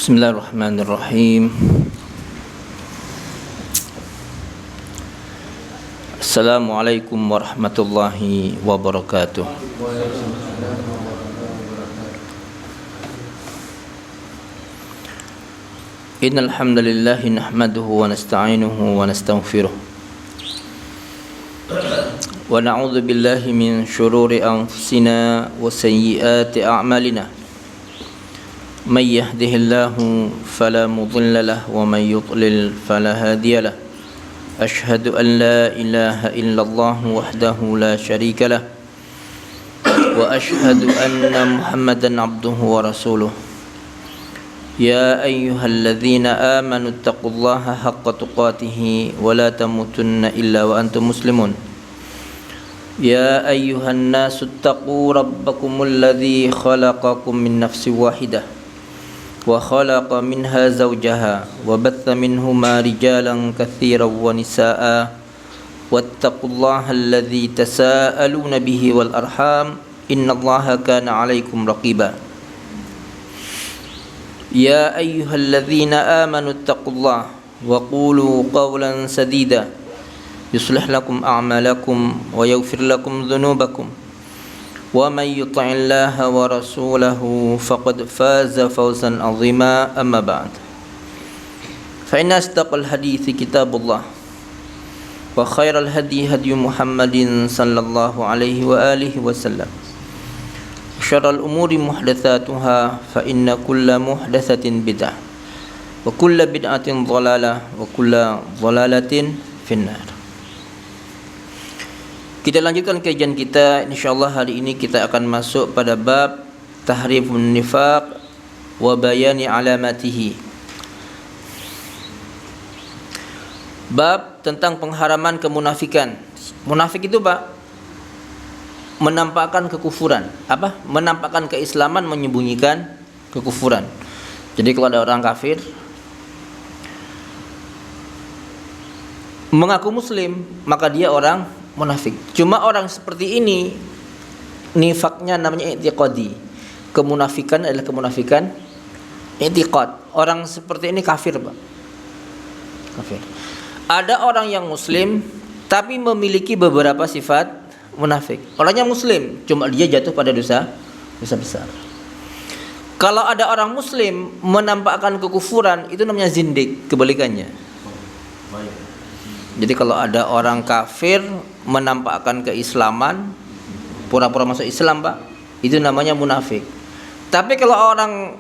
Bismillahirrahmanirrahim. Assalamualaikum warahmatullahi wabarakatuh. Innal hamdalillah nahmaduhu wa nasta'inuhu wa nastaghfiruh. Wa na'udzu billahi min shururi anfusina wa sayyiati a'malina. من يهده الله فلا مضل له ومن يضلل فلا هادي له أشهد أن لا إله إلا الله وحده لا شريك له وأشهد أن محمدا عبده ورسوله يا أيها الذين آمنوا اتقوا الله حق تقاته ولا تموتن إلا وأنتم مسلمون يا أيها الناس اتقوا ربكم الذي خلقكم من نفس واحدة وخلق منها زوجها وبث منهما رجالا كثيرا ونساء واتقوا الله الذي تساءلون به والأرحام إن الله كان عليكم رقيبا يا أيها الذين آمنوا اتقوا الله وقولوا قولا سديدا يصلح لكم أعمالكم ويغفر لكم ذنوبكم ومن يطع الله ورسوله فقد فاز فوزا عظيما أما بعد فإن أصدق الحديث كتاب الله وخير الهدي هدي محمد صلى الله عليه وآله وسلم وشر الأمور محدثاتها فإن كل محدثة بدعة وكل بدعة ضلالة وكل ضلالة في النار. Kita lanjutkan kajian kita. InsyaAllah hari ini kita akan masuk pada bab tahrifun nifaq wa bayani alamatihi. Bab tentang pengharaman kemunafikan. Munafik itu Pak, menampakkan kekufuran. Apa? Menampakkan keislaman, menyembunyikan kekufuran. Jadi kalau ada orang kafir mengaku muslim, maka dia orang munafik. Cuma orang seperti ini nifaknya namanya i'tiqadi. Kemunafikan adalah kemunafikan i'tiqad. Orang seperti ini kafir, Pak. Kafir. Ada orang yang muslim tapi memiliki beberapa sifat munafik. Orangnya muslim, cuma dia jatuh pada dosa besar. Kalau ada orang muslim menampakkan kekufuran, itu namanya zindik, kebalikannya. Jadi kalau ada orang kafir menampakkan keislaman, pura-pura masuk Islam, Pak, itu namanya munafik. Tapi kalau orang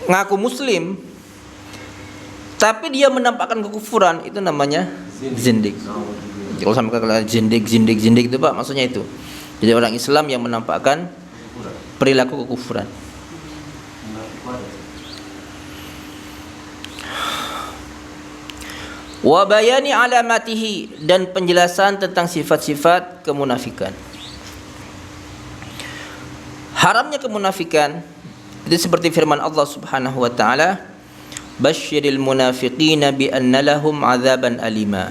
ngaku muslim tapi dia menampakkan kekufuran, itu namanya zindik. Kalau sampai kata zindik itu, Pak, maksudnya itu. Jadi orang Islam yang menampakkan perilaku kekufuran. Wa bayani alamatihi, dan penjelasan tentang sifat-sifat kemunafikan. Haramnya kemunafikan itu seperti firman Allah Subhanahu wa taala, basyiril munafiqina bi anna lahum adzaban alima.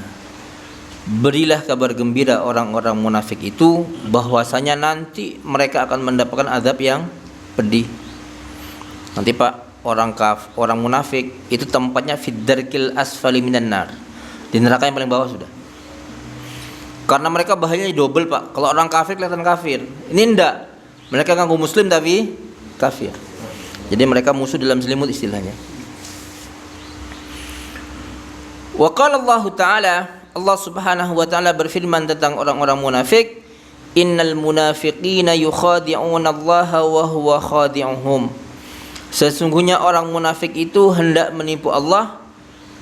Berilah kabar gembira orang-orang munafik itu bahwasanya nanti mereka akan mendapatkan azab yang pedih. Nanti Pak, orang munafik itu tempatnya fid-darkil asfali minan nar, di neraka yang paling bawah sudah. Karena mereka bahayanya double, Pak. Kalau orang kafir kelihatan kafir, ini enggak, mereka ngaku muslim tapi kafir. Jadi mereka musuh dalam selimut istilahnya. Wa qala Allah Ta'ala, Allah Subhanahu wa taala berfirman tentang orang-orang munafik, innal munafiqina yukhadi'una Allah wa huwa khadi'uhum. Sesungguhnya orang munafik itu hendak menipu Allah,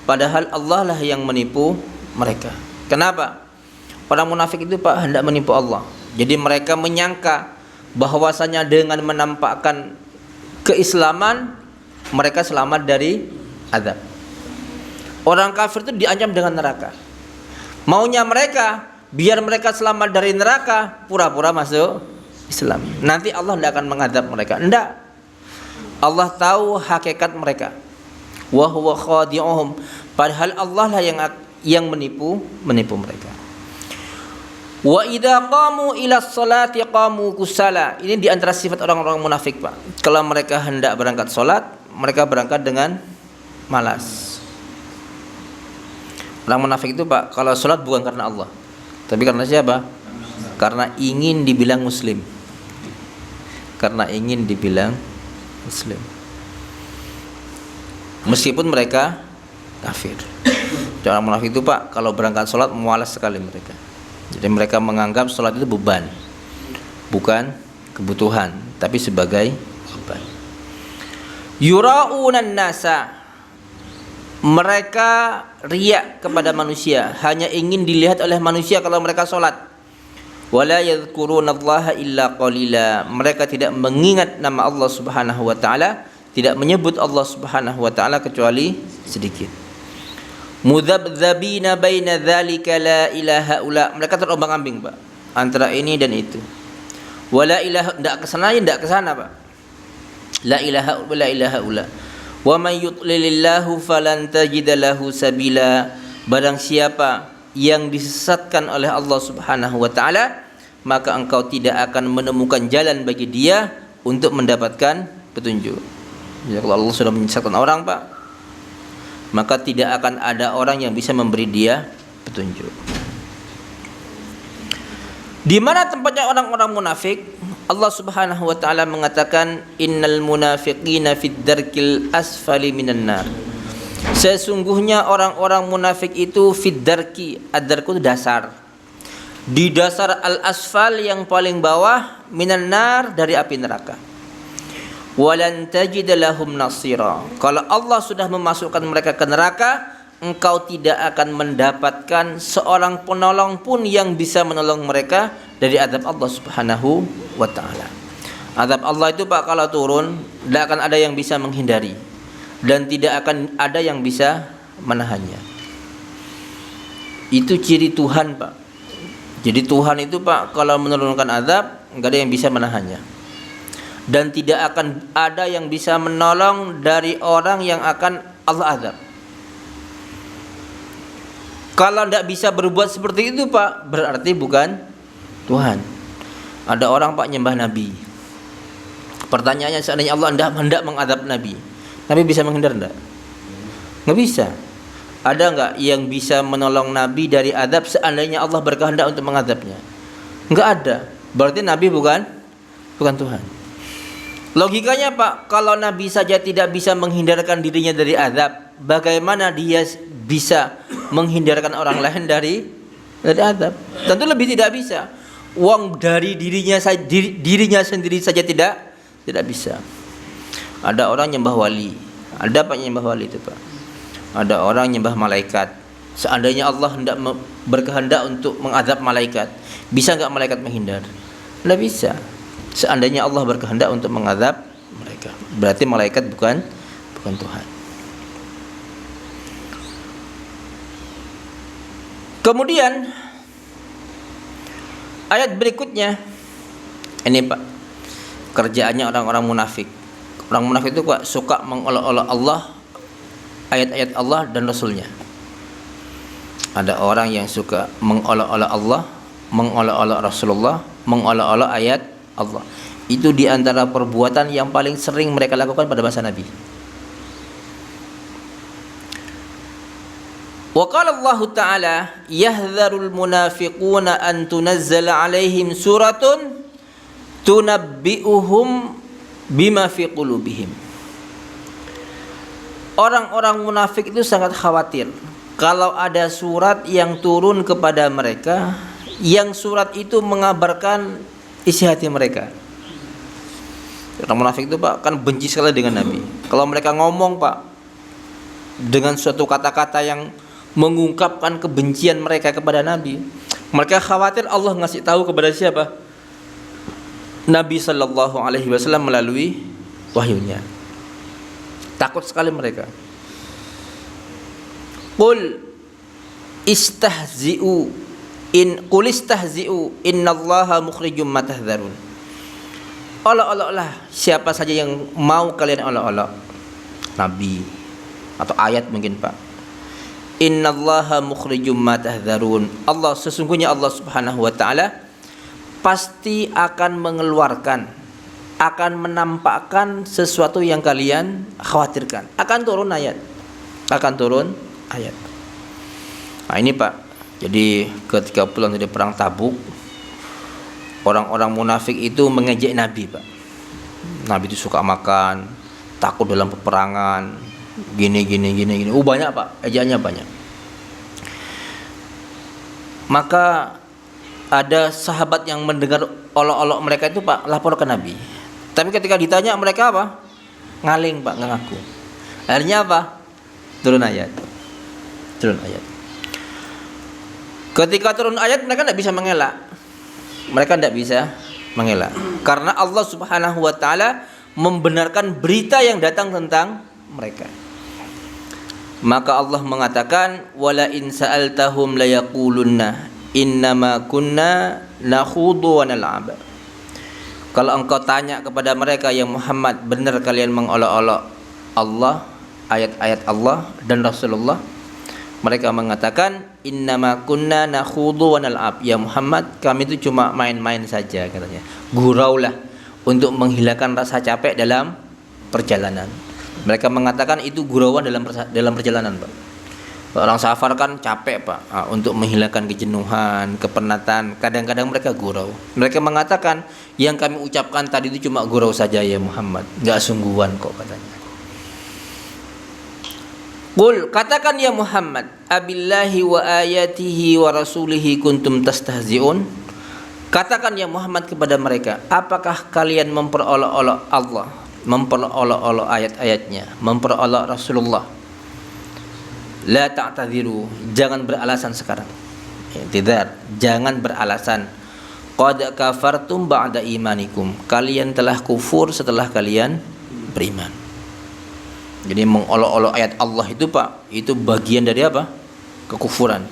padahal Allah lah yang menipu mereka. Kenapa? Orang munafik itu, Pak, hendak menipu Allah. Jadi mereka menyangka bahwasanya dengan menampakkan keislaman mereka selamat dari azab. Orang kafir itu diancam dengan neraka. Maunya mereka biar mereka selamat dari neraka, pura-pura masuk Islam. Nanti Allah tidak akan mengadab mereka. Enggak. Allah tahu hakikat mereka. Wa huwa khadi'uhum. Padahal Allah lah yang menipu mereka. Wa idza qamu ila sholati qamu kusala. Ini di antara sifat orang-orang munafik, Pak. Kalau mereka hendak berangkat salat, mereka berangkat dengan malas. Orang munafik itu Pak, kalau sholat bukan karena Allah, tapi karena siapa? Karena ingin dibilang muslim. Karena ingin dibilang muslim. Meskipun mereka kafir. Orang munafik itu Pak, kalau berangkat sholat malas sekali mereka. Jadi mereka menganggap sholat itu beban, bukan kebutuhan, tapi sebagai beban. Yura'unan nasa, mereka riya kepada manusia, hanya ingin dilihat oleh manusia kalau mereka sholat. Wala yadhkurunallaha illa qalila, mereka tidak mengingat nama Allah Subhanahu wa taala, tidak menyebut Allah Subhanahu wa taala kecuali sedikit. Mudzabdzabina baina dzalika la ilaha illa, mereka terombang-ambing Pak antara ini dan itu. Wala ilaha, ndak ke sana ndak ke sana Pak. La ilaha illa. Wa may yudlilillahu falan tajida lahu sabila, barang siapa yang disesatkan oleh Allah Subhanahu wa taala, maka engkau tidak akan menemukan jalan bagi dia untuk mendapatkan petunjuk. Ya, kalau Allah sudah menyesatkan orang Pak, maka tidak akan ada orang yang bisa memberi dia petunjuk. Di mana tempatnya orang-orang munafik? Allah Subhanahu wa taala mengatakan, innal munafiqina fid darkil asfali minan nar. Sesungguhnya orang-orang munafik itu fid darki, ad-darku itu dasar. Di dasar al-asfal yang paling bawah, minan nar, dari api neraka. Walan tajid lahum nasira. Kalau Allah sudah memasukkan mereka ke neraka, engkau tidak akan mendapatkan seorang penolong pun yang bisa menolong mereka dari azab Allah Subhanahu wa taala. Azab Allah itu Pak kalau turun, tidak akan ada yang bisa menghindari dan tidak akan ada yang bisa menahannya. Itu ciri Tuhan Pak. Jadi Tuhan itu Pak kalau menurunkan azab, enggak ada yang bisa menahannya. Dan tidak akan ada yang bisa menolong dari orang yang akan Allah azab. Kalau tidak bisa berbuat seperti itu Pak, berarti bukan Tuhan. Ada orang Pak nyembah Nabi. Pertanyaannya, seandainya Allah hendak mengadab Nabi, Nabi bisa menghindar enggak? Nggak bisa. Ada enggak yang bisa menolong Nabi dari azab seandainya Allah berkehendak untuk mengadabnya? Enggak ada. Berarti Nabi bukan Tuhan. Logikanya Pak, kalau Nabi saja tidak bisa menghindarkan dirinya dari azab, bagaimana dia bisa menghindarkan orang lain dari azab? Tentu lebih tidak bisa. Wong dari dirinya sendiri saja tidak bisa. Ada orang nyembah wali. Ada Pak nyembah wali itu Pak. Ada orang nyembah malaikat. Seandainya Allah hendak berkehendak untuk mengazab malaikat, bisa enggak malaikat menghindar? Tidak bisa. Seandainya Allah berkehendak untuk mengazab mereka, berarti malaikat bukan Tuhan. Kemudian ayat berikutnya ini Pak, kerjaannya orang-orang munafik. Orang munafik itu Pak suka mengolok-olok Allah, ayat-ayat Allah dan Rasulnya. Ada orang yang suka mengolok-olok Allah, mengolok-olok Rasulullah, mengolok-olok ayat Allah. Itu di antara perbuatan yang paling sering mereka lakukan pada masa Nabi. Wa qala Allah Ta'ala, yahdharul munafiquna an tunazzala alaihim suratun tunabbi'uhum bima fi qulubihim. Orang-orang munafik itu sangat khawatir kalau ada surat yang turun kepada mereka, yang surat itu mengabarkan isi hati mereka. Orang munafik itu Pak kan benci sekali dengan Nabi. Kalau mereka ngomong Pak dengan suatu kata-kata yang mengungkapkan kebencian mereka kepada Nabi, mereka khawatir Allah ngasih tahu kepada siapa? Nabi sallallahu alaihi wasallam melalui wahyunya. Takut sekali mereka. Qul istahzi'u innallaha mukhrijum ma tahdzarun. Olok-oloklah siapa saja yang mau kalian olok-olok. Nabi atau ayat mungkin Pak. Innallaha mukhrijum ma tahdzarun. Allah, sesungguhnya Allah Subhanahu wa taala pasti akan mengeluarkan, akan menampakkan sesuatu yang kalian khawatirkan. Akan turun ayat. Nah ini Pak, jadi ketika pulang dari perang Tabuk, orang-orang munafik itu mengejek Nabi Pak. Nabi itu suka makan, takut dalam peperangan, gini. Banyak Pak, ejaannya banyak. Maka ada sahabat yang mendengar olok-olok mereka itu Pak, lapor ke Nabi. Tapi ketika ditanya mereka apa? Ngaling Pak, nggak ngaku. Akhirnya apa? Turun ayat. Ketika turun ayat mereka tidak bisa mengelak. Karena Allah Subhanahu wa taala membenarkan berita yang datang tentang mereka. Maka Allah mengatakan, wala in sa'altahum la yaqulunna innama kunna nakhudu wa nal'ab. Kalau engkau tanya kepada mereka, ya Muhammad, benar kalian mengolok-olok Allah, ayat-ayat Allah dan Rasulullah? Mereka mengatakan, innama kunna nakhudu wa nal'ab. Ya Muhammad, kami itu cuma main-main saja, katanya. Guraulah untuk menghilangkan rasa capek dalam perjalanan. Mereka mengatakan itu gurauan dalam perjalanan, Pak. Orang safar kan capek Pak, untuk menghilangkan kejenuhan, kepenatan. Kadang-kadang mereka gurau. Mereka mengatakan yang kami ucapkan tadi itu cuma gurau saja ya Muhammad, nggak sungguhan kok, katanya. Qul, katakan ya Muhammad, abillahi wa ayatihi wa rasulihi kuntum tastahzi'un. Katakan ya Muhammad kepada mereka, apakah kalian memperolok-olok Allah, memperolok-olok ayat-ayatnya, memperolok Rasulullah? La ta'tadhiru, jangan beralasan sekarang. Tidak, jangan beralasan. Qad kafartum ba'da imanikum, kalian telah kufur setelah kalian beriman. Jadi mengolok-olok ayat Allah itu Pak, itu bagian dari apa? Kekufuran.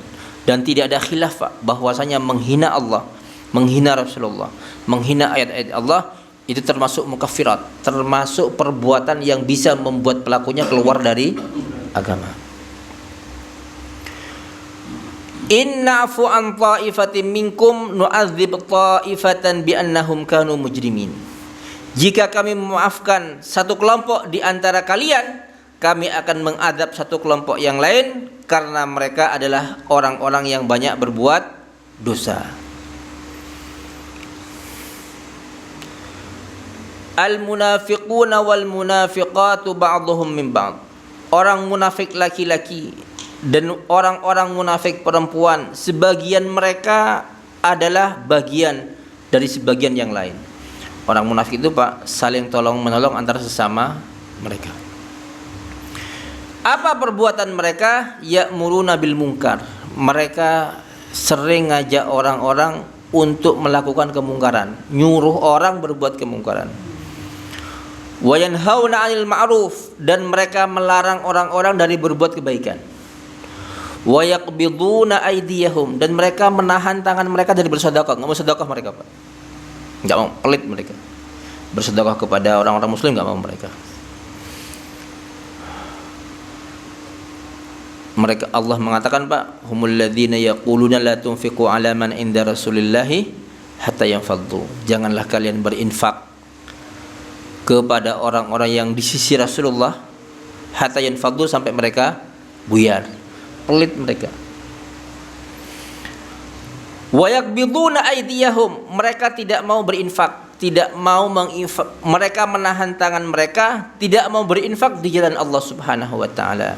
Dan tidak ada khilaf Pak, bahwasanya menghina Allah, menghina Rasulullah, menghina ayat-ayat Allah itu termasuk mukaffirat, termasuk perbuatan yang bisa membuat pelakunya keluar dari agama. Inna'fu an ta'ifatin minkum nu'adzib ta'ifatan bi'annahum kanu mujrimin. Jika kami memaafkan satu kelompok di antara kalian, kami akan mengadab satu kelompok yang lain karena mereka adalah orang-orang yang banyak berbuat dosa. Al-munafiquna wal munafiqatu ba'dhum min ba'd. Orang munafik laki-laki dan orang-orang munafik perempuan, sebagian mereka adalah bagian dari sebagian yang lain. Orang munafik itu Pak, saling tolong menolong antara sesama mereka. Apa perbuatan mereka? Ya'muruna bil munkar. Mereka sering ngajak orang-orang untuk melakukan kemungkaran, nyuruh orang berbuat kemungkaran. Wa yanhauna 'anil ma'ruf, dan mereka melarang orang-orang dari berbuat kebaikan. Wa yaqbiduna aydiyahum, dan mereka menahan tangan mereka dari bersedekah. Enggak mau sedekah mereka Pak. Enggak mau, pelit mereka. Bersedekah kepada orang-orang muslim enggak mau mereka. Mereka, Allah mengatakan Pak, humul ladzina yaquluna la tunfiqu 'ala man 'inda Rasulillahi hatta yanfaddu. Janganlah kalian berinfak kepada orang-orang yang di sisi Rasulullah hatta yanfaddu, sampai mereka buyar. Pelit mereka. Wa yakbiduna aydiyahum, mereka tidak mau berinfak, tidak mau menginfak. Mereka menahan tangan mereka, tidak mau berinfak di jalan Allah Subhanahu wa taala.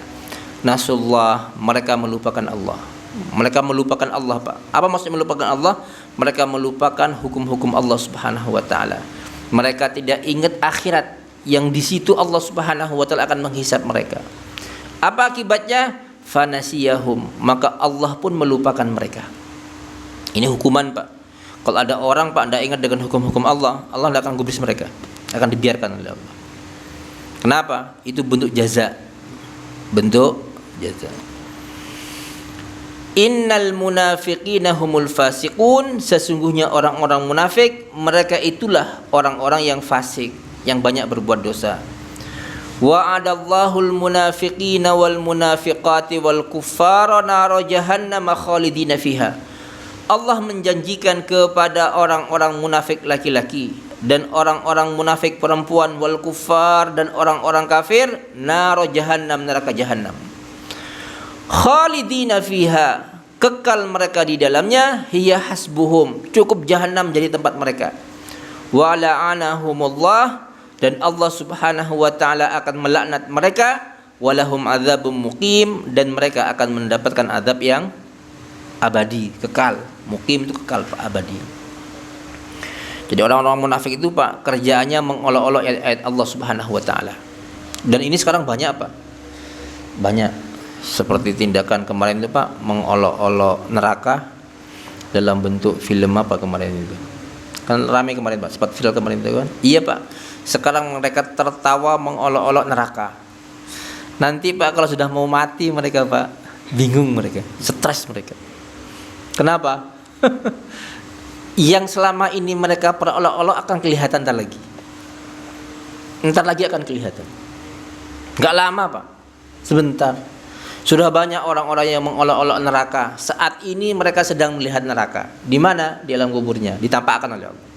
Nasullah, mereka melupakan Allah. Mereka melupakan Allah Pak. Apa maksudnya melupakan Allah? Mereka melupakan hukum-hukum Allah Subhanahu wa taala. Mereka tidak ingat akhirat yang di situ Allah Subhanahu wa taala akan menghisab mereka. Apa akibatnya? Fanasiyahum, maka Allah pun melupakan mereka. Ini hukuman Pak. Kalau ada orang Pak tidak ingat dengan hukum-hukum Allah, Allah tidak akan gubris mereka, akan dibiarkan oleh Allah. Kenapa? Itu bentuk jaza. Bentuk jaza. Innal munafiqina humul fasiqun, sesungguhnya orang-orang munafik, mereka itulah orang-orang yang fasik, yang banyak berbuat dosa. Wa'adallahul munafiqina wal munafiqati wal kuffara nara jahannam khalidina fiha. Allah menjanjikan kepada orang-orang munafik laki-laki dan orang-orang munafik perempuan, wal kufar, dan orang-orang kafir, naro jahannam, neraka jahannam. Khalidina fiha, kekal mereka di dalamnya, hiya hasbuhum, cukup jahannam jadi tempat mereka. Wa la'anahumullah, dan Allah Subhanahu wa taala akan melaknat mereka, walahum adzabum muqim, dan mereka akan mendapatkan azab yang abadi, kekal. Muqim itu kekal, Pak, abadi. Jadi orang-orang munafik itu, Pak, kerjaannya mengolok-olok ayat-ayat Allah Subhanahu wa taala. Dan ini sekarang banyak, Pak. Banyak. Seperti tindakan kemarin itu, Pak, mengolok-olok neraka dalam bentuk film apa kemarin itu. Kan ramai kemarin, Pak, sempat viral kemarin itu kan. Iya, Pak. Sekarang mereka tertawa mengolok-olok neraka. Nanti, Pak, kalau sudah mau mati mereka, Pak, bingung mereka, stres mereka. Kenapa? Yang selama ini mereka perolok-olok akan kelihatan ntar lagi. Ntar lagi akan kelihatan. Gak lama, Pak. Sebentar. Sudah banyak orang-orang yang mengolok-olok neraka. Saat ini mereka sedang melihat neraka. Di mana? Di alam kuburnya. Ditampakkan oleh Allah.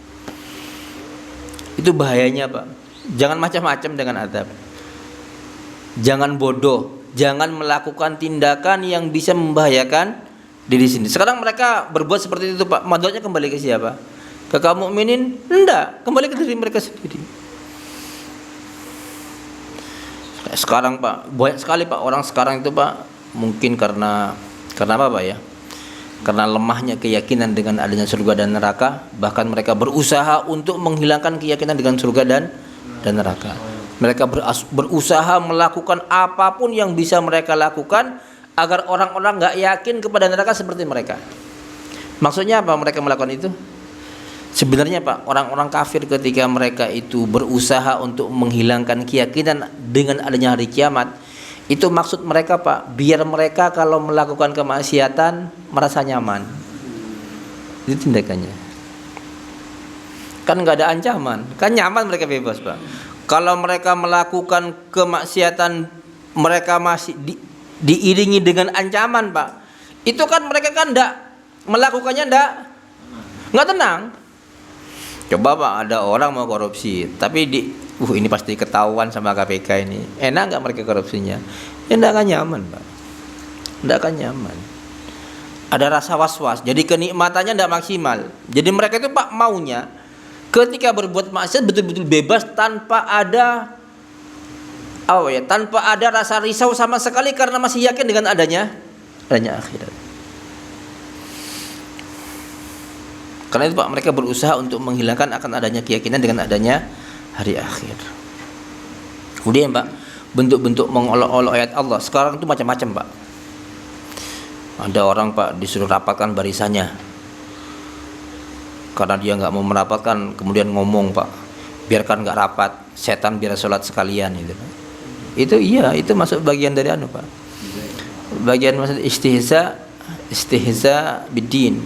Itu bahayanya, Pak. Jangan macam-macam dengan azab. Jangan bodoh. Jangan melakukan tindakan yang bisa membahayakan diri sendiri. Sekarang mereka berbuat seperti itu, Pak. Madotnya kembali ke siapa? Ke kaum mukminin? Enggak, kembali ke diri mereka sendiri. Sekarang, Pak, banyak sekali, Pak, orang sekarang itu, Pak, mungkin karena apa, Pak, ya? Karena lemahnya keyakinan dengan adanya surga dan neraka, bahkan mereka berusaha untuk menghilangkan keyakinan dengan surga dan neraka. Mereka berusaha melakukan apapun yang bisa mereka lakukan agar orang-orang gak yakin kepada neraka seperti mereka. Maksudnya apa mereka melakukan itu? Sebenarnya, Pak, orang-orang kafir ketika mereka itu berusaha untuk menghilangkan keyakinan dengan adanya hari kiamat, itu maksud mereka, Pak, biar mereka kalau melakukan kemaksiatan merasa nyaman. Itu tindakannya. Kan gak ada ancaman, kan nyaman, mereka bebas, Pak. Kalau mereka melakukan kemaksiatan, mereka masih diiringi dengan ancaman, Pak. Itu kan mereka kan melakukannya nggak tenang. Coba, Pak, ada orang mau korupsi, tapi ini pasti ketahuan sama KPK ini. Enak nggak mereka korupsinya? Ya nggak akan nyaman, Pak. Nggak akan nyaman. Ada rasa was-was. Jadi kenikmatannya nggak maksimal. Jadi mereka itu, Pak, maunya ketika berbuat maksiat betul-betul bebas tanpa ada tanpa ada rasa risau sama sekali karena masih yakin dengan adanya akhirat. Karena itu, Pak, mereka berusaha untuk menghilangkan akan adanya keyakinan dengan adanya hari akhir. Kemudian, Pak, bentuk-bentuk mengolok-olok ayat Allah sekarang itu macam-macam, Pak. Ada orang, Pak, disuruh rapatkan barisannya. Karena dia nggak mau merapatkan, kemudian ngomong, Pak, biarkan nggak rapat, setan biar sholat sekalian gitu. Itu iya, itu masuk bagian dari Pak. Bagian maksud istihza bidin,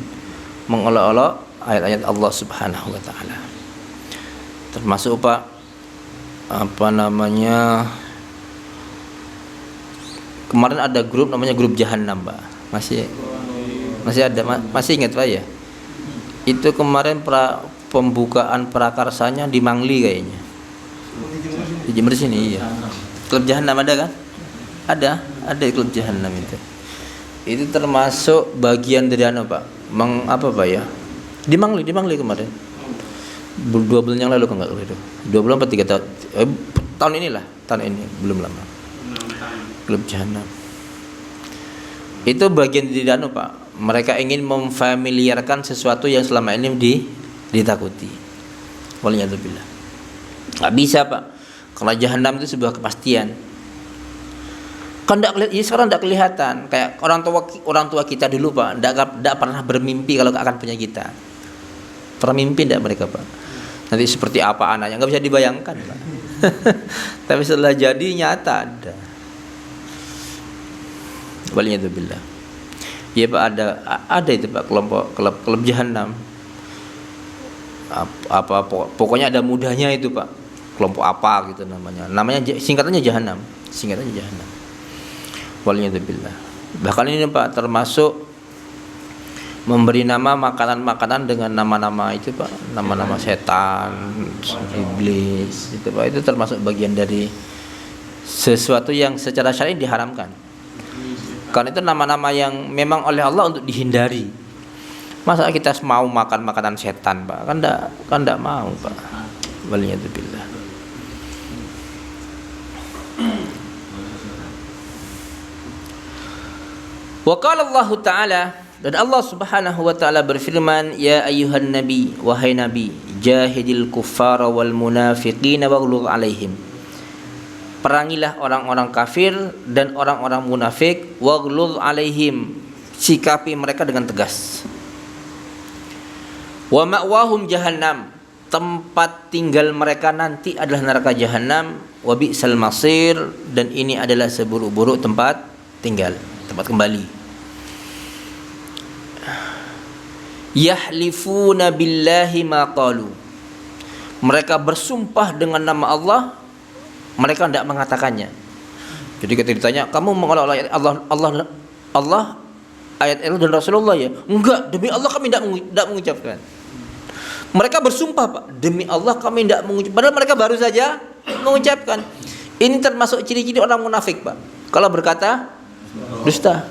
mengolok-olok ayat-ayat Allah Subhanahu wa taala. Termasuk, Pak, kemarin ada grup namanya grup Jahannam, Pak. Masih ada, masih ingat, Pak, ya? Itu kemarin pembukaan prakarsanya di Mangli kayaknya. Di Jember sini, iya. Klub Jahannam ada kan? Ada klub Jahannam itu. Itu termasuk bagian dari Pak. Pak, ya? Di Mangli kemarin. 2 bulan yang lalu kan enggak itu. 2 bulan atau 3 tahun. Tahun ini belum lama. Klub Jahannam. Itu bagian dari Pak. Mereka ingin memfamiliarkan sesuatu yang selama ini ditakuti. Waliyadzubillah. Enggak bisa, Pak. Karena Jahannam itu sebuah kepastian. Kan sekarang tidak kelihatan. Kayak orang tua kita dulu, Pak, tidak pernah bermimpi kalau akan punya kita. Pernah mimpi tidak mereka, Pak? Nanti seperti apa anaknya, nggak bisa dibayangkan, Pak. Tapi setelah jadi nyata ada. Waliyadzubillah. Ya, Pak, ada itu, Pak, kelompok klub Jahannam. Pokoknya ada mudahnya itu, Pak. Kelompok apa gitu namanya singkatannya Jahannam. Waliyadzubillah. Bahkan ini, Pak, termasuk memberi nama makanan-makanan dengan nama-nama itu Pak, nama-nama setan, iblis itu Pak, itu termasuk bagian dari sesuatu yang secara syar'i diharamkan. Karena itu nama-nama yang memang oleh Allah untuk dihindari. Masa kita mau makan makanan setan Pak? Kan enggak mau Pak. Waliyadzubillah. Wa qala Allah Ta'ala, dan Allah Subhanahu wa taala berfirman, ya ayyuhan nabi, wahai nabi, jahidil kuffara wal munafiqina waghluz alaihim. Perangilah orang-orang kafir dan orang-orang munafik, waghluz alaihim, sikapi mereka dengan tegas. Wa ma'wahum jahannam, tempat tinggal mereka nanti adalah neraka jahanam, wa bi'sal masir, dan ini adalah seburuk-buruk tempat tinggal, tempat kembali. Yahlifuna billahi ma qalu, mereka bersumpah dengan nama Allah, mereka tidak mengatakannya. Jadi ketika ditanya, kamu mengolah ayat Allah, ayat Allah dan Rasulullah ya? Enggak, demi Allah kami tidak mengucapkan. Mereka bersumpah Pak, demi Allah kami tidak mengucapkan, padahal mereka baru saja mengucapkan. Ini termasuk ciri-ciri orang munafik Pak, kalau berkata dusta.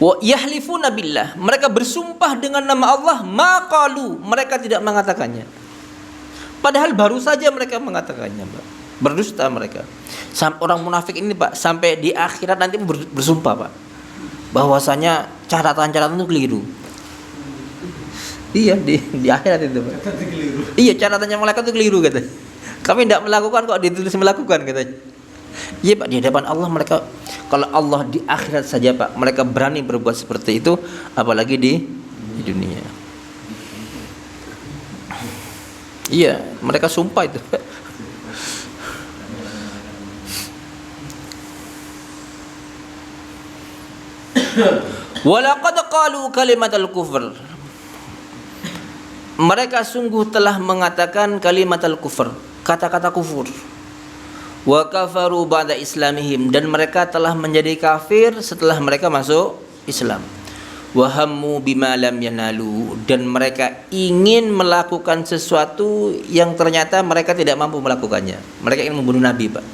Wa yahlifuna billah, mereka bersumpah dengan nama Allah, ma qalu, mereka tidak mengatakannya. Padahal baru saja mereka mengatakannya, Pak. Berdusta mereka. Orang munafik ini Pak, sampai di akhirat nanti bersumpah Pak, bahwasanya catatan-catatan itu keliru. Iya, di akhirat itu Pak. Iya, catatannya malaikat itu keliru katanya. Kami tidak melakukan kok ditulis melakukan katanya. Iya Pak, di hadapan Allah mereka, kalau Allah di akhirat saja Pak, mereka berani berbuat seperti itu, apalagi di dunia. Iya, mereka sumpah itu Pak. Walaqad qalu kalimatal kufr, mereka sungguh telah mengatakan kalimatal kufr, kata-kata kufur. Wa kafaru ba'da islamihim, dan mereka telah menjadi kafir setelah mereka masuk Islam. Wa hammu bima lam yanalu, dan mereka ingin melakukan sesuatu yang ternyata mereka tidak mampu melakukannya. Mereka ingin membunuh Nabi Pak.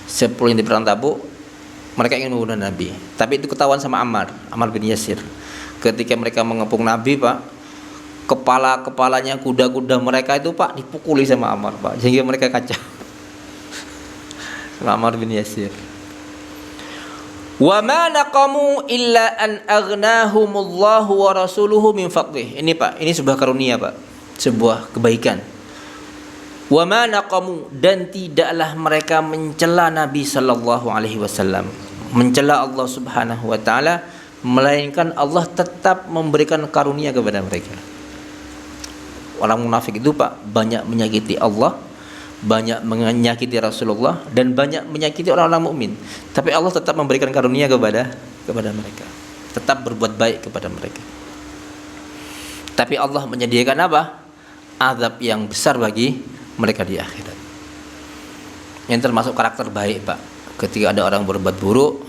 10 yang di perang Tabuk, mereka ingin membunuh Nabi. Tapi itu ketahuan sama Ammar bin Yasir. Ketika mereka mengepung Nabi Pak, kepala-kepalanya kuda-kuda mereka itu Pak dipukuli sama Ammar Pak, sehingga mereka kacau. Ammar bin Yasir. Wa ma naqamu illa an aghnahumullahu wa rasuluhu min fadlih. Ini Pak, ini sebuah karunia Pak, sebuah kebaikan. Wa ma naqamu, dan tidaklah mereka mencela Nabi sallallahu alaihi wasallam, mencela Allah Subhanahu wa taala, melainkan Allah tetap memberikan karunia kepada mereka. Orang munafik itu Pak banyak menyakiti Allah, banyak menyakiti Rasulullah, dan banyak menyakiti orang-orang mukmin. Tapi Allah tetap memberikan karunia kepada mereka, tetap berbuat baik kepada mereka. Tapi Allah menyediakan apa? Azab yang besar bagi mereka di akhirat. Yang termasuk karakter baik Pak, ketika ada orang berbuat buruk,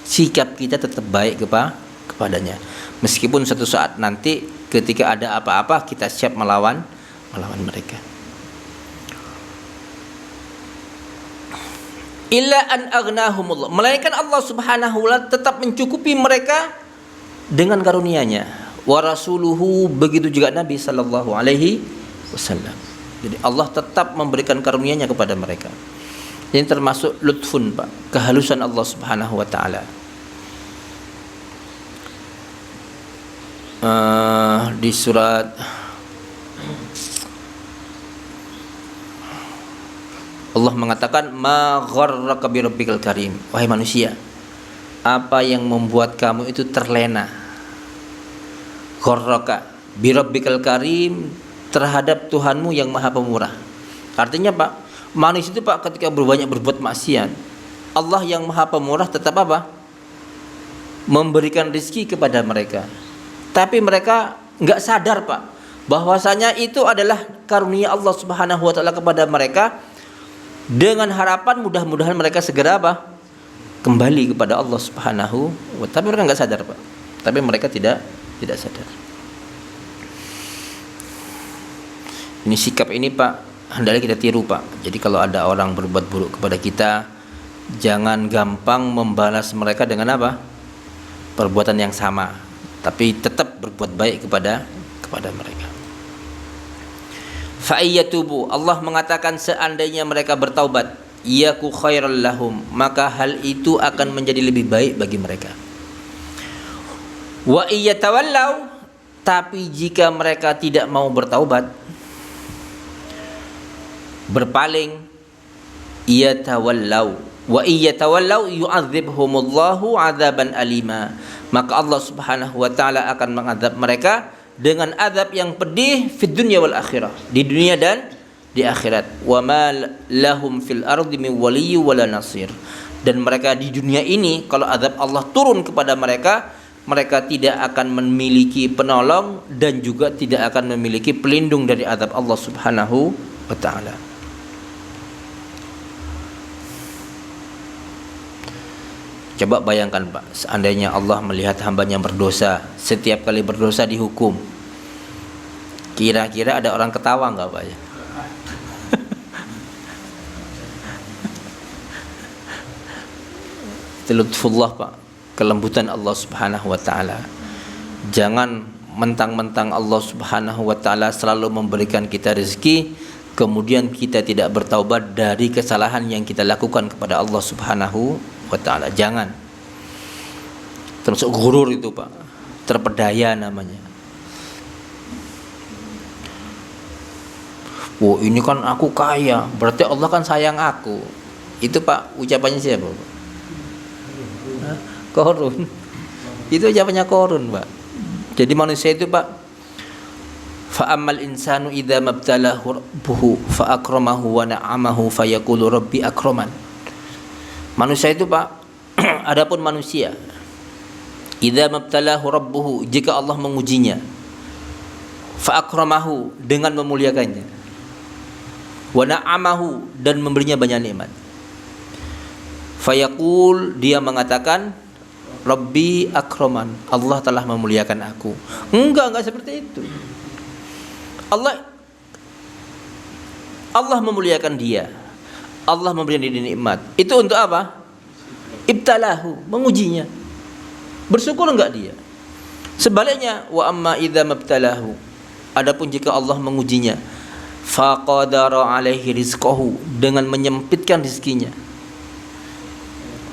sikap kita tetap baik kepadanya. Meskipun suatu saat nanti ketika ada apa-apa, kita siap melawan mereka. Illa an aghnahumullah, melainkan Allah Subhanahu wa taala tetap mencukupi mereka dengan karunia-Nya. Wa rasuluhu, begitu juga Nabi sallallahu alaihi wasallam. Jadi Allah tetap memberikan karunia-Nya kepada mereka. Ini termasuk lutfun Pak, kehalusan Allah Subhanahu wa taala. Di surat Allah mengatakan, ma gharraka bi rabbikal karim, wahai manusia, apa yang membuat kamu itu terlena, gharraka bi rabbikal karim, terhadap Tuhanmu yang Maha Pemurah. Artinya Pak, manusia itu Pak ketika berbuat maksiat, Allah yang Maha Pemurah tetap apa? Memberikan rezeki kepada mereka. Tapi mereka enggak sadar Pak, bahwasanya itu adalah karunia Allah Subhanahu wa taala kepada mereka, dengan harapan mudah-mudahan mereka segera apa? kembali kepada Allah Subhanahu wa taala. Tapi mereka nggak sadar, Pak. Tapi mereka tidak sadar. Ini sikap ini, Pak, hendaknya kita tiru, Pak. Jadi kalau ada orang berbuat buruk kepada kita, jangan gampang membalas mereka dengan apa? Perbuatan yang sama, tapi tetap berbuat baik kepada mereka. Fa iyyatubu, Allah mengatakan seandainya mereka bertaubat, yaku khairal lahum, maka hal itu akan menjadi lebih baik bagi mereka. Wa iyyatawallau, tapi jika mereka tidak mau bertaubat, berpaling, yatawallau wa iyyatawallau yu'adzibhumullahu 'adzaban alima, maka Allah Subhanahu wa taala akan mengadab mereka dengan azab yang pedih fid dunya wal akhirah, di dunia dan di akhirat. Wa ma lahum fil ardi min waliyyin wala nasir, dan mereka di dunia ini kalau azab Allah turun kepada mereka, mereka tidak akan memiliki penolong dan juga tidak akan memiliki pelindung dari azab Allah Subhanahu wa taala. Coba bayangkan, Pak, seandainya Allah melihat hambanya berdosa, setiap kali berdosa dihukum, kira-kira ada orang ketawa nggak, Pak ya? Lutfullah, Pak, kelembutan Allah Subhanahu wa taala. Jangan mentang-mentang Allah Subhanahu wa taala selalu memberikan kita rezeki, kemudian kita tidak bertaubat dari kesalahan yang kita lakukan kepada Allah Subhanahu wa ta'ala. Jangan. Termasuk gurur itu, Pak, terpedaya namanya. Oh, ini kan aku kaya, berarti Allah kan sayang aku. Itu, Pak, ucapannya siapa, Pak? Korun. Itu ucapannya korun, Pak. Jadi manusia itu, Pak, fa ammal insanu idza mabtalahu rabbuhu fa akramahu wa na'amahu fa yaqulu rabbi akraman. Manusia itu, Pak, adapun manusia, idza mabtalahu rabbuhu, jika Allah mengujinya, fa akramahu, dengan memuliakannya, wa na'amahu, dan memberinya banyak nikmat, fa yaqul, dia mengatakan rabbi akraman, Allah telah memuliakan aku. Enggak seperti itu. Allah memuliakan dia, Allah memberikan dia nikmat. Itu untuk apa? Ibtalahu, mengujinya. Bersyukur enggak dia? Sebaliknya, wa amma idza mabtalahu, adapun jika Allah mengujinya, faqadara alaihi rizqahu, dengan menyempitkan rezekinya,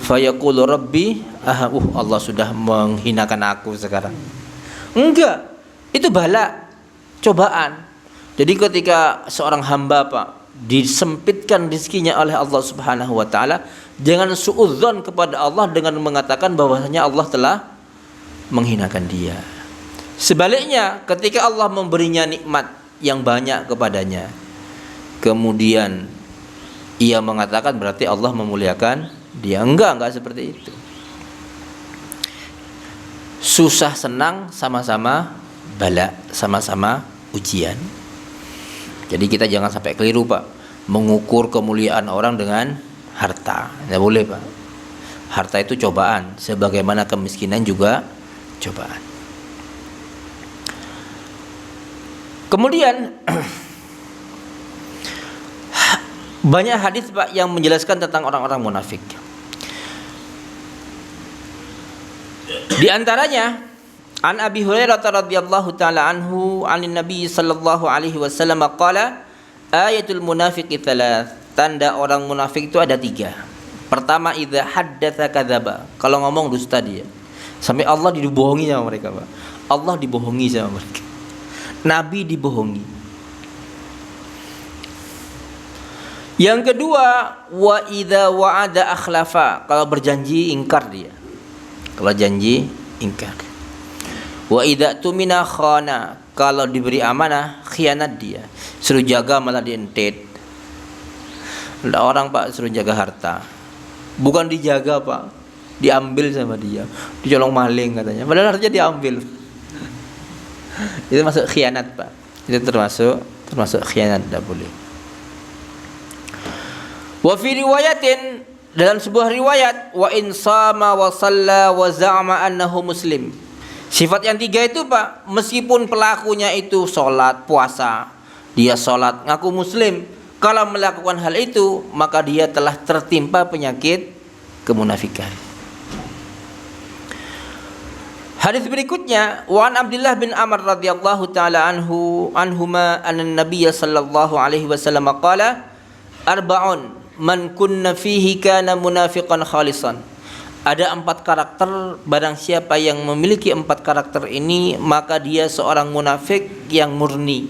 fayaqulu rabbi Allah sudah menghinakan aku sekarang. Enggak, itu bala, cobaan. Jadi ketika seorang hamba, Pak, disempitkan rezekinya oleh Allah Subhanahu wa taala, jangan suudzon kepada Allah dengan mengatakan bahwasanya Allah telah menghinakan dia. Sebaliknya, ketika Allah memberinya nikmat yang banyak kepadanya, kemudian ia mengatakan berarti Allah memuliakan dia. Enggak seperti itu. Susah senang sama-sama bala, sama-sama ujian. Jadi kita jangan sampai keliru, Pak, mengukur kemuliaan orang dengan harta. Tidak boleh, Pak. Harta itu cobaan, sebagaimana kemiskinan juga cobaan. Kemudian banyak hadis, Pak, yang menjelaskan tentang orang-orang munafik. Di antaranya an Abi Hurairah radhiyallahu taala anhu anin Nabi sallallahu alaihi wasallam qala ayatul munafiqi thalath, tanda orang munafik itu ada 3. Pertama, idza haddatsa kadzaba, kalau ngomong dusta dia. Sampai Allah dibohongi sama mereka, Pak. Allah dibohongi sama mereka. Nabi dibohongi. Yang kedua, wa idza wa'ada akhlafa, kalau berjanji ingkar dia. Kalau janji ingkar. Wa idza tumina khana, kalau diberi amanah khianat dia. Suruh jaga malah dientet. Ada orang, Pak, suruh jaga harta, bukan dijaga, Pak, diambil sama dia, dicolong maling katanya, padahal hartanya diambil. Itu masuk khianat, Pak. Itu termasuk khianat, tidak boleh. Wa fi riwayatin dalam sebuah riwayat, wa in sama wa shalla wa za'ama annahu muslim. Sifat yang tiga itu Pak, meskipun pelakunya itu sholat, puasa, dia sholat, ngaku muslim, kalau melakukan hal itu, maka dia telah tertimpa penyakit kemunafikan. Hadis berikutnya, wa an Abdullah bin Amr radhiyallahu taala anhuma anna Nabiy sallallahu alaihi wasallam qala arba'un man kunna fihi kana munafiqan khalisan. Ada 4 karakter, barang siapa yang memiliki 4 karakter ini, maka dia seorang munafik yang murni.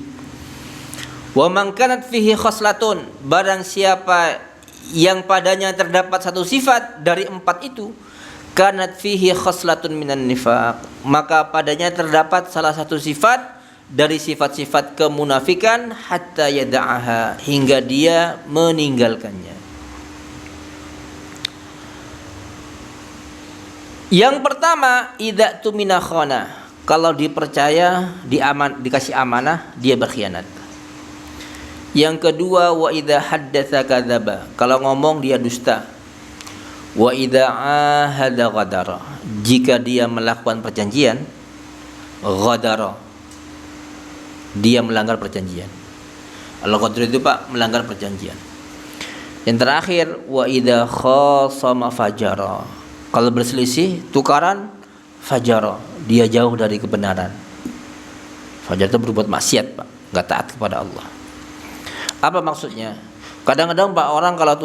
Wa man kanat fihi khoslatun, barang siapa yang padanya terdapat satu sifat dari 4 itu, kanat fihi khoslatun minan nifaq, maka padanya terdapat salah satu sifat dari sifat-sifat kemunafikan, hatta yada'aha, hingga dia meninggalkannya. Yang pertama, idza tumina khana, kalau dipercaya, dikasih amanah, dia berkhianat. Yang kedua, wa idza haddatsa kadzaba, kalau ngomong dia dusta. Wa idza ahada ghadara, jika dia melakukan perjanjian, ghadara, dia melanggar perjanjian. Al-ghadar itu Pak, melanggar perjanjian. Yang terakhir, wa idza khasama fajara, kalau berselisih, tukaran, fajara, dia jauh dari kebenaran. Fajar itu berbuat maksiat Pak, nggak taat kepada Allah. Apa maksudnya? Kadang-kadang Pak, orang kalau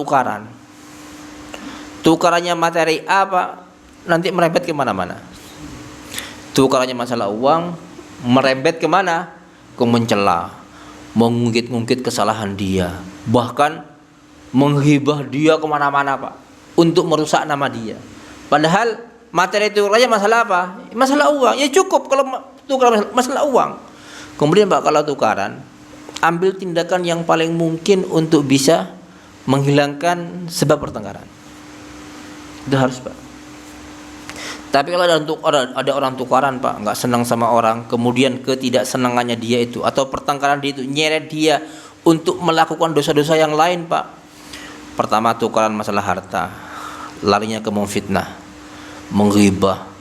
tukarannya materi apa, nanti merembet kemana-mana. Tukarannya masalah uang, merembet kemana? Ke mencela, mengungkit-ungkit kesalahan dia, bahkan menghibah dia kemana-mana Pak, untuk merusak nama dia. Padahal materi tukarannya masalah apa? Masalah uang. Ya cukup kalau tukaran masalah uang. Kemudian Pak, kalau tukaran, ambil tindakan yang paling mungkin untuk bisa menghilangkan sebab pertengkaran. Itu harus Pak. Tapi kalau ada orang tukaran Pak, nggak senang sama orang, kemudian ketidaksenangannya dia itu atau pertengkaran dia itu nyeret dia untuk melakukan dosa-dosa yang lain Pak. Pertama, tukaran masalah harta, larinya ke memfitnah, menghibah,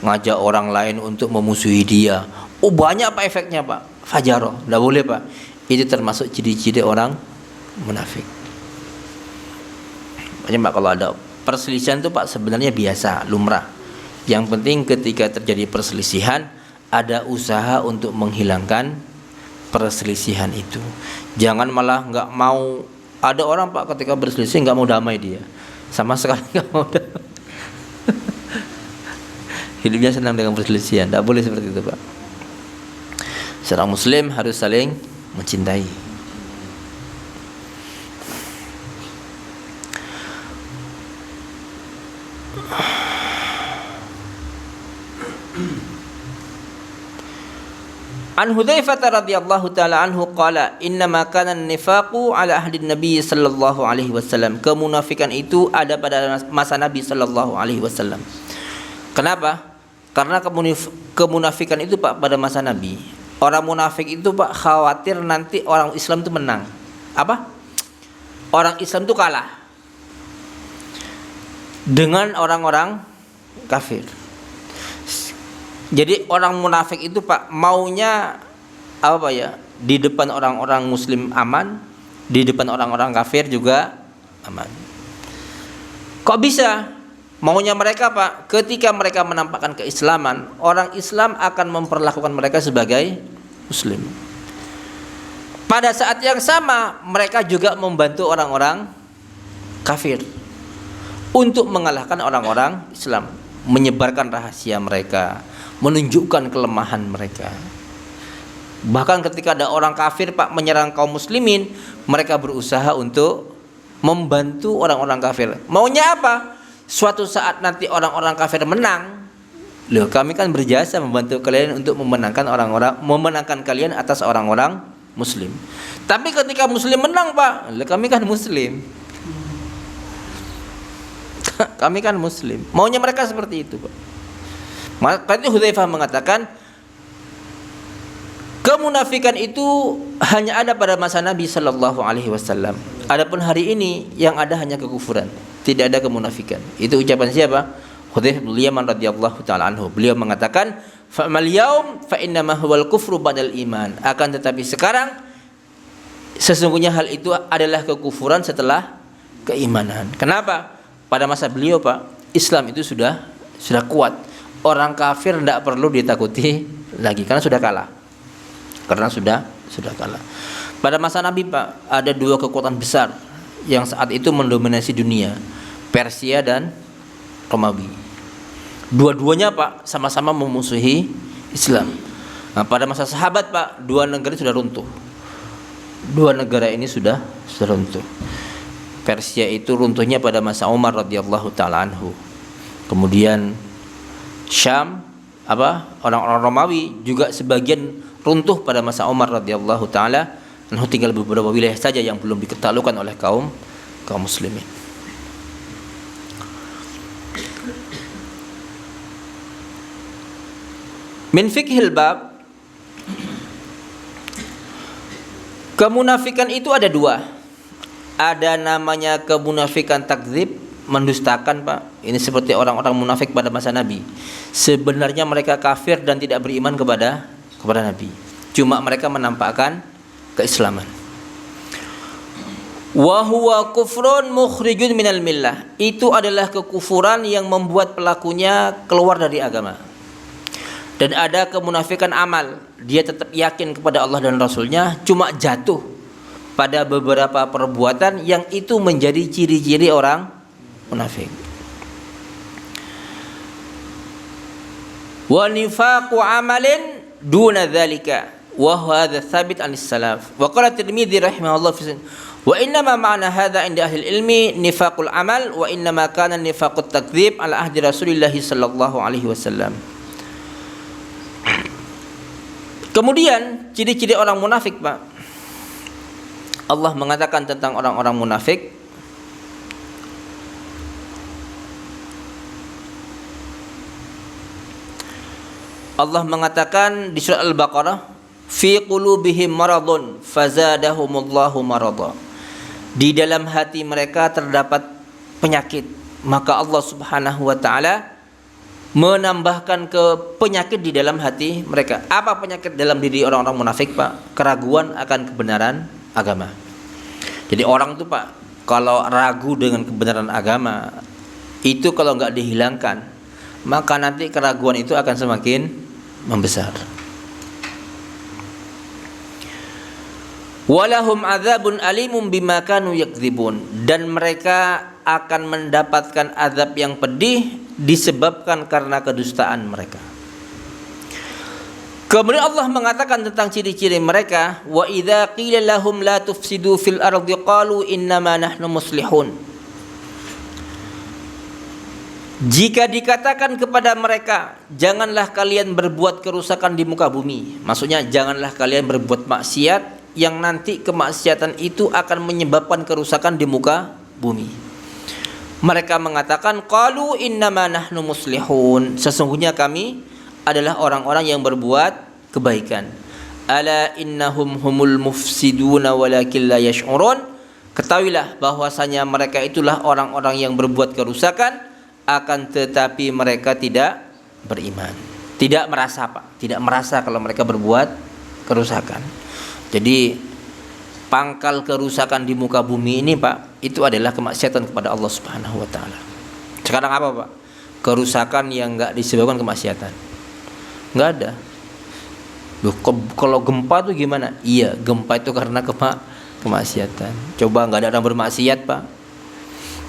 ngajak orang lain untuk memusuhi dia. Oh banyak Pak efeknya Pak. Fajaro, tidak boleh Pak. Itu termasuk ciri-ciri orang munafik. Makanya Pak, kalau ada perselisihan itu Pak sebenarnya biasa, lumrah. Yang penting ketika terjadi perselisihan, ada usaha untuk menghilangkan perselisihan itu. Jangan malah nggak mau. Ada orang Pak ketika berselisih nggak mau damai dia, sama sekali nggak mau damai. Hidupnya senang dengan perselisihan. Tidak boleh seperti itu Pak. Seorang muslim harus saling mencintai. An Hudzaifah radhiyallahu taala anhu qala innama kana an-nifaqu ala ahli Nabi sallallahu alaihi wasallam. Kemunafikan itu ada pada masa Nabi sallallahu alaihi wasallam. Kenapa? Karena kemunafikan itu Pak pada masa Nabi. Orang munafik itu Pak khawatir nanti orang Islam itu menang. Apa? Orang Islam itu kalah dengan orang-orang kafir. Jadi orang munafik itu Pak maunya apa ya? Di depan orang-orang muslim aman, di depan orang-orang kafir juga aman. Kok bisa? Maunya mereka Pak, ketika mereka menampakkan keislaman, orang Islam akan memperlakukan mereka sebagai muslim. Pada saat yang sama, mereka juga membantu orang-orang kafir untuk mengalahkan orang-orang Islam, menyebarkan rahasia mereka, menunjukkan kelemahan mereka. Bahkan ketika ada orang kafir Pak menyerang kaum muslimin, mereka berusaha untuk membantu orang-orang kafir. Maunya apa? Suatu saat nanti orang-orang kafir menang, loh kami kan berjasa membantu kalian untuk memenangkan kalian atas orang-orang muslim. Tapi ketika muslim menang Pak, loh kami kan muslim. Kami kan muslim. Maunya mereka seperti itu Pak. Maka itu Hudzaifah mengatakan kemunafikan itu hanya ada pada masa Nabi sallallahu alaihi wasallam. Adapun hari ini yang ada hanya kekufuran, tidak ada kemunafikan. Itu ucapan siapa? Hudzaifah bin Yaman radhiyallahu taala anhu. Beliau mengatakan, "Fa'mal yaum fa innama huwal kufru ba'dal iman." Akan tetapi sekarang sesungguhnya hal itu adalah kekufuran setelah keimanan. Kenapa? Pada masa beliau, Pak, Islam itu sudah kuat. Orang kafir tidak perlu ditakuti lagi karena sudah kalah. Karena sudah kalah. Pada masa Nabi, Pak, ada dua kekuatan besar yang saat itu mendominasi dunia, Persia dan Romawi. Dua-duanya, Pak, sama-sama memusuhi Islam. Nah, pada masa sahabat, Pak, dua negara sudah runtuh. Dua negara ini sudah runtuh. Persia itu runtuhnya pada masa Umar radhiyallahu taala anhu. Kemudian Syam, orang-orang Romawi juga sebagian runtuh pada masa Umar radhiyallahu taala anhu. Tinggal beberapa wilayah saja yang belum ditaklukkan oleh kaum muslimin. Min fiqhil bab, kemunafikan itu ada dua. Ada namanya kemunafikan takdzib, mendustakan, Pak. Ini seperti orang-orang munafik pada masa Nabi. Sebenarnya mereka kafir dan tidak beriman kepada Nabi. Cuma mereka menampakkan keislaman. Wa huwa kufrun mukhrijun minal millah. Itu adalah kekufuran yang membuat pelakunya keluar dari agama. Dan ada kemunafikan amal, dia tetap yakin kepada Allah dan Rasulnya, cuma jatuh pada beberapa perbuatan yang itu menjadi ciri-ciri orang munafik. Wa nifaqu amalin duna dzalika wa hadza tsabit anis salaf. Wa qala Tirmidzi rahimahullah fi wa inna ma ma'na hadza inda ahli ilmi nifaqul amal wa inna ma kana nifaqut takdzib ala ahdi Rasulillah sallallahu alaihi wasallam. Kemudian ciri-ciri orang munafik, Pak. Allah mengatakan tentang orang-orang munafik, Allah mengatakan di surah Al-Baqarah, fi qulubihim maradun fazadahumullahu marada. Di dalam hati mereka terdapat penyakit, maka Allah Subhanahu wa taala menambahkan ke penyakit di dalam hati mereka. Apa penyakit dalam diri orang-orang munafik, Pak? Keraguan akan kebenaran agama. Jadi orang itu, Pak, kalau ragu dengan kebenaran agama, itu kalau nggak dihilangkan, maka nanti keraguan itu akan semakin membesar. Walahum adzabun alimun bima kanu yakdzibun, dan mereka akan mendapatkan azab yang pedih disebabkan karena kedustaan mereka. Kemudian Allah mengatakan tentang ciri-ciri mereka, wa idza qila lahum la tufsidu fil ardi qalu innama nahnu muslihun. Jika dikatakan kepada mereka, janganlah kalian berbuat kerusakan di muka bumi, maksudnya janganlah kalian berbuat maksiat yang nanti kemaksiatan itu akan menyebabkan kerusakan di muka bumi. Mereka mengatakan, qalu innama nahnu muslihun, sesungguhnya kami adalah orang-orang yang berbuat kebaikan. Ala innahum humul mufsiduna walakin la yash'urun. Ketahuilah bahwasanya mereka itulah orang-orang yang berbuat kerusakan, akan tetapi mereka tidak beriman. Tidak merasa, Pak. Tidak merasa kalau mereka berbuat kerusakan. Jadi pangkal kerusakan di muka bumi ini, Pak, itu adalah kemaksiatan kepada Allah Subhanahu wa taala. Sekarang apa, Pak? Kerusakan yang enggak disebabkan kemaksiatan. Enggak ada. Loh, kalau gempa itu gimana? Iya, gempa itu karena kemaksiatan. Coba enggak ada orang bermaksiat, Pak.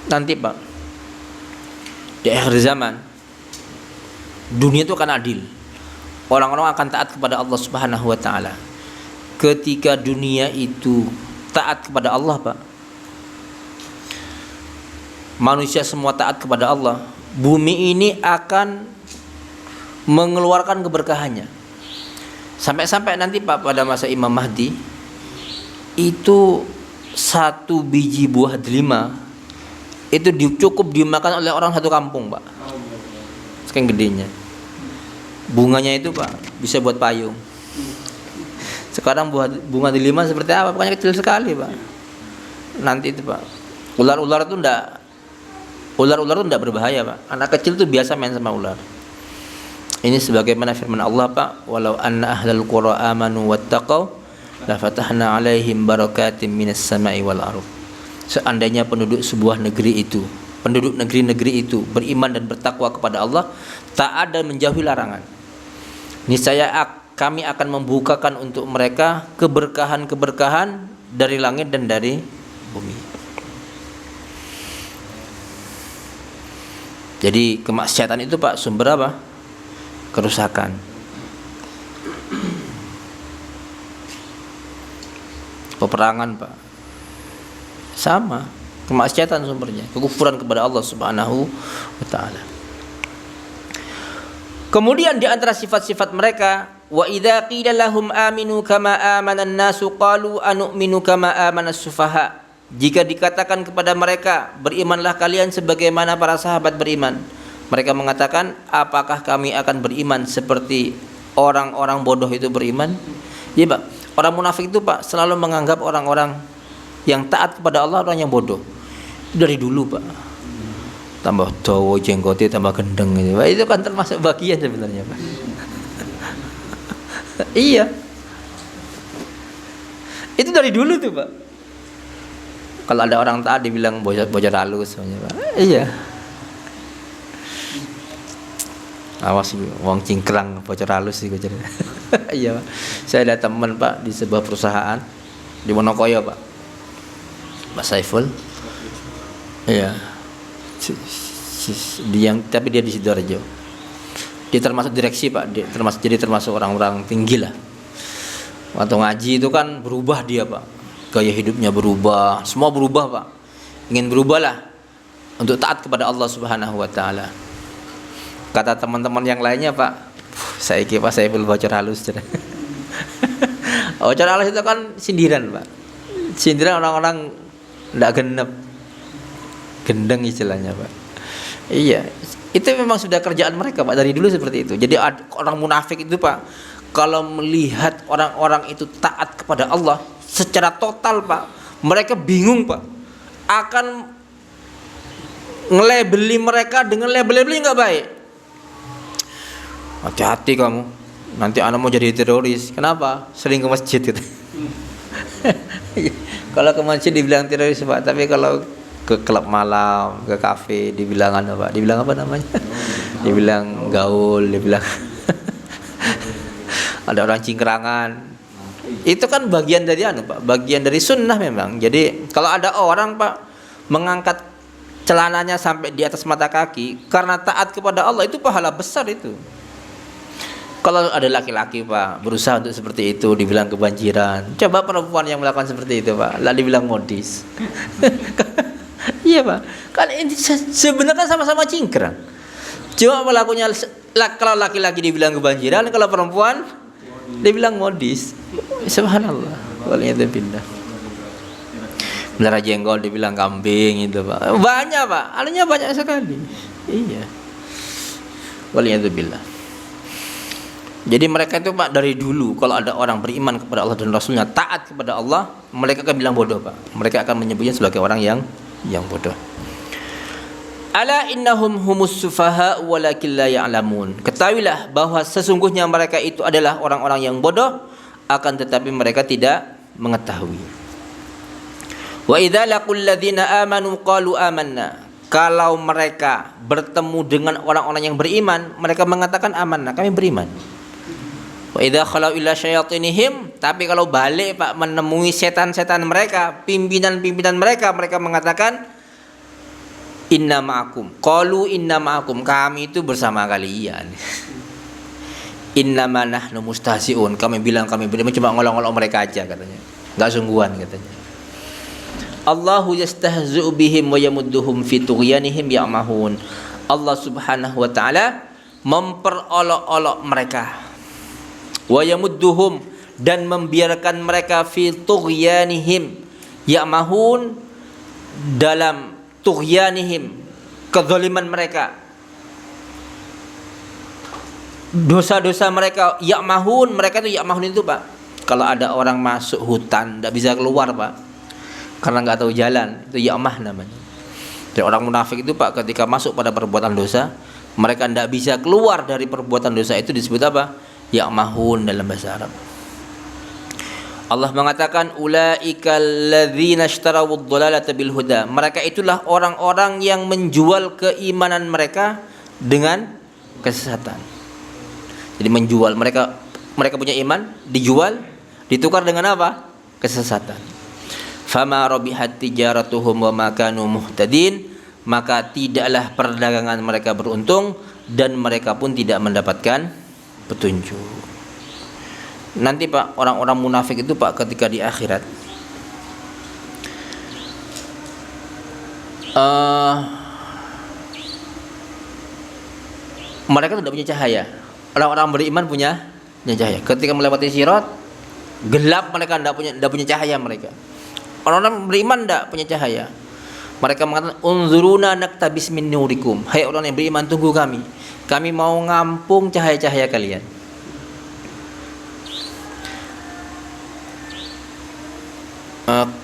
Nanti, Pak, di akhir zaman dunia itu akan adil. Orang-orang akan taat kepada Allah Subhanahu wa taala. Ketika dunia itu taat kepada Allah, Pak, manusia semua taat kepada Allah, bumi ini akan mengeluarkan keberkahannya. Sampai-sampai nanti, Pak, pada masa Imam Mahdi itu satu biji buah delima itu cukup dimakan oleh orang satu kampung, Pak. Sekian gedenya. Bunganya itu, Pak, bisa buat payung. Sekarang bunga delima seperti apa? Pokoknya kecil sekali, Pak. nanti itu Pak. Ular-ular itu enggak berbahaya Pak. Anak kecil tuh biasa main sama ular. Ini sebagaimana firman Allah Pak, walau anna ahlal qura amanu wattaqau la fatahna alaihim barakatim minas sama'i wal ardh. Seandainya penduduk sebuah negeri itu, penduduk negeri-negeri itu beriman dan bertakwa kepada Allah, taat dan menjauhi larangan, niscaya kami akan membukakan untuk mereka keberkahan-keberkahan dari langit dan dari bumi. Jadi kemaksiatan itu Pak sumber apa? Kerusakan. Peperangan Pak, sama, kemaksiatan sumbernya, kekufuran kepada Allah Subhanahu wa taala. Kemudian di antara sifat-sifat mereka, wa idza qila lahum aminu kama amana an-nasu qalu anu'minu kama amana as-sufaha. Jika dikatakan kepada mereka, berimanlah kalian sebagaimana para sahabat beriman, mereka mengatakan, apakah kami akan beriman seperti orang-orang bodoh itu beriman? Iya Pak, orang munafik itu Pak selalu menganggap orang-orang yang taat kepada Allah orang yang bodoh. Itu dari dulu Pak. Tambah dawa jenggotnya tambah gendeng gitu. Pak, itu kan termasuk bagian sebenarnya Pak. Iya. Itu dari dulu tuh Pak. Kalau ada orang taat dibilang bocor halus Pak. Iya. Awas wong cingkrang bocor halus sih bocor. Iya Pak. Saya ada teman Pak di sebuah perusahaan di Wonokoyo Pak. Pak Saiful. Iya. Tapi dia di Sidoarjo. Dia termasuk direksi Pak, termasuk orang-orang tinggi lah. Waktu ngaji itu kan berubah dia Pak. Gaya hidupnya berubah, semua berubah Pak. Ingin berubahlah untuk taat kepada Allah Subhanahu wa taala. Kata teman-teman yang lainnya Pak, saya kira saya belum bocor halus. Bocor halus itu kan sindiran Pak. Sindiran orang-orang tidak genep, gendeng istilahnya Pak. Iya, itu memang sudah kerjaan mereka Pak dari dulu seperti itu. Jadi orang munafik itu Pak, kalau melihat orang-orang itu taat kepada Allah secara total Pak, mereka bingung Pak, akan ngelabeli mereka dengan label-label yang nggak baik. Hati-hati kamu, nanti anak mau jadi teroris. Kenapa? Sering ke masjid gitu. Kalau ke masjid dibilang teroris Pak, tapi kalau ke klub malam, ke kafe dibilang apa? Dibilang apa namanya? Dibilang gaul, dibilang ada orang cingkrangan. Itu kan bagian dari Pak, bagian dari sunnah memang. Jadi kalau ada orang Pak mengangkat celananya sampai di atas mata kaki karena taat kepada Allah, itu pahala besar itu. Kalau ada laki-laki Pak berusaha untuk seperti itu, dibilang kebanjiran. Coba perempuan yang melakukan seperti itu Pak, lah dibilang modis. Iya Pak, kan ini sebenarnya sama-sama cingkrang. Cuma pelakunya, kalau laki-laki dibilang kebanjiran, kalau perempuan dibilang modis. Subhanallah, waliyadu billah. Melihara jenggot dibilang kambing itu Pak. Banyak Pak, alanya banyak sekali. Iya. Waliyadu billah. Jadi mereka itu Pak dari dulu kalau ada orang beriman kepada Allah dan Rasulnya, taat kepada Allah, mereka akan bilang bodoh Pak. Mereka akan menyebutnya sebagai orang yang bodoh. Ala innahum humus sufaha walakin la ya'lamun. Ketahuilah bahwa sesungguhnya mereka itu adalah orang-orang yang bodoh, akan tetapi mereka tidak mengetahui. Wa idza laqul ladzina amanu qalu amanna. Kalau mereka bertemu dengan orang-orang yang beriman, mereka mengatakan amanna, kami beriman. Wa idza khalau ila syayatinihim, tapi kalau balik Pak menemui setan-setan mereka, pimpinan-pimpinan mereka, mereka mengatakan inna ma'akum. Qalu inna ma'akum, kami itu bersama kalian. Inna ma nahnu mustahzi'un, kami bilang kami beriman, cuma ngolong-ngolong mereka aja katanya. Enggak sungguhan katanya. Allahu yastahzi'u bihim wa yamudduhum fi tughyanihim ya'mahun. Allah Subhanahu wa taala memperolok-olok mereka. Wa yamudduhum, dan membiarkan mereka fi tughyanihim ya'mahun, dalam tughyanihim, kezaliman mereka, dosa-dosa mereka, ya'mahun, mereka itu ya'mahun itu Pak, kalau ada orang masuk hutan tidak bisa keluar Pak, karena nggak tahu jalan, itu ya'mah namanya. Dan orang munafik itu Pak, ketika masuk pada perbuatan dosa, mereka tidak bisa keluar dari perbuatan dosa itu, disebut apa? Ya'mahun dalam bahasa Arab. Allah mengatakan ulaikal ladzina ishtarawud dhalalata bil huda. Mereka itulah orang-orang yang menjual keimanan mereka dengan kesesatan. Jadi menjual, mereka punya iman, dijual, ditukar dengan apa? Kesesatan. Fama rabihat tijaratuhum wa ma kanu muhtadin. Maka tidaklah perdagangan mereka beruntung dan mereka pun tidak mendapatkan petunjuk. Nanti Pak, orang-orang munafik itu Pak, ketika di akhirat mereka tidak punya cahaya. Orang-orang beriman punya cahaya. Ketika melewati sirat, gelap, mereka tidak punya cahaya mereka. Orang-orang beriman tidak punya cahaya. Mereka mengatakan unzuruna naktabis min nurikum. Hai orang yang beriman, tunggu kami. Kami mau ngampung cahaya-cahaya kalian.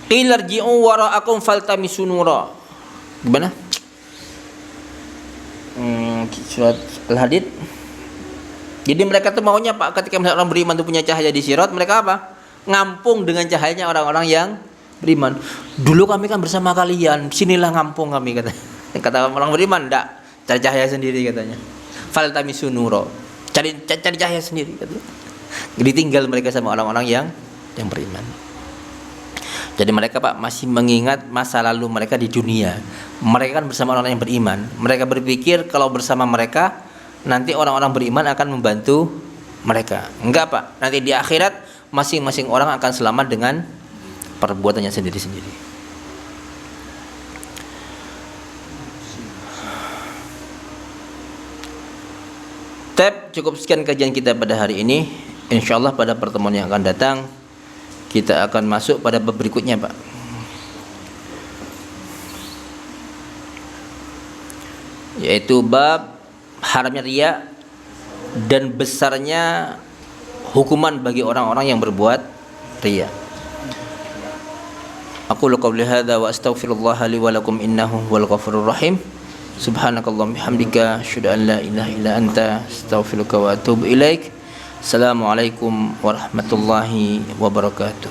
Qila irji'u wara'akum faltamisu nura. Gimana? Surat Al-Hadid. Jadi mereka tuh maunya Pak, ketika orang beriman itu punya cahaya di sirat, mereka apa? Ngampung dengan cahayanya orang-orang yang beriman. Dulu kami kan bersama kalian, sinilah ngampung kami, kata orang beriman. Enggak, cari cahaya sendiri katanya. Faltamisu nura. Cari cahaya sendiri katanya. Ditinggal mereka sama orang-orang yang beriman. Jadi mereka Pak masih mengingat masa lalu mereka di dunia. Mereka kan bersama orang yang beriman. Mereka berpikir kalau bersama mereka nanti orang-orang beriman akan membantu mereka. Enggak Pak, nanti di akhirat masing-masing orang akan selamat dengan perbuatannya sendiri-sendiri. Cukup sekian kajian kita pada hari ini. Insyaallah pada pertemuan yang akan datang kita akan masuk pada bab berikutnya Pak. Yaitu bab haramnya riya dan besarnya hukuman bagi orang-orang yang berbuat riya. Aqulu qawli hadza wa astaghfirullah li wa lakum innahu huwal ghafurur rahim. Subhanakallahumma bihamdika asyhadu an la ilaha illa anta astaghfiruka wa atubu ilaik. Assalamualaikum warahmatullahi wabarakatuh.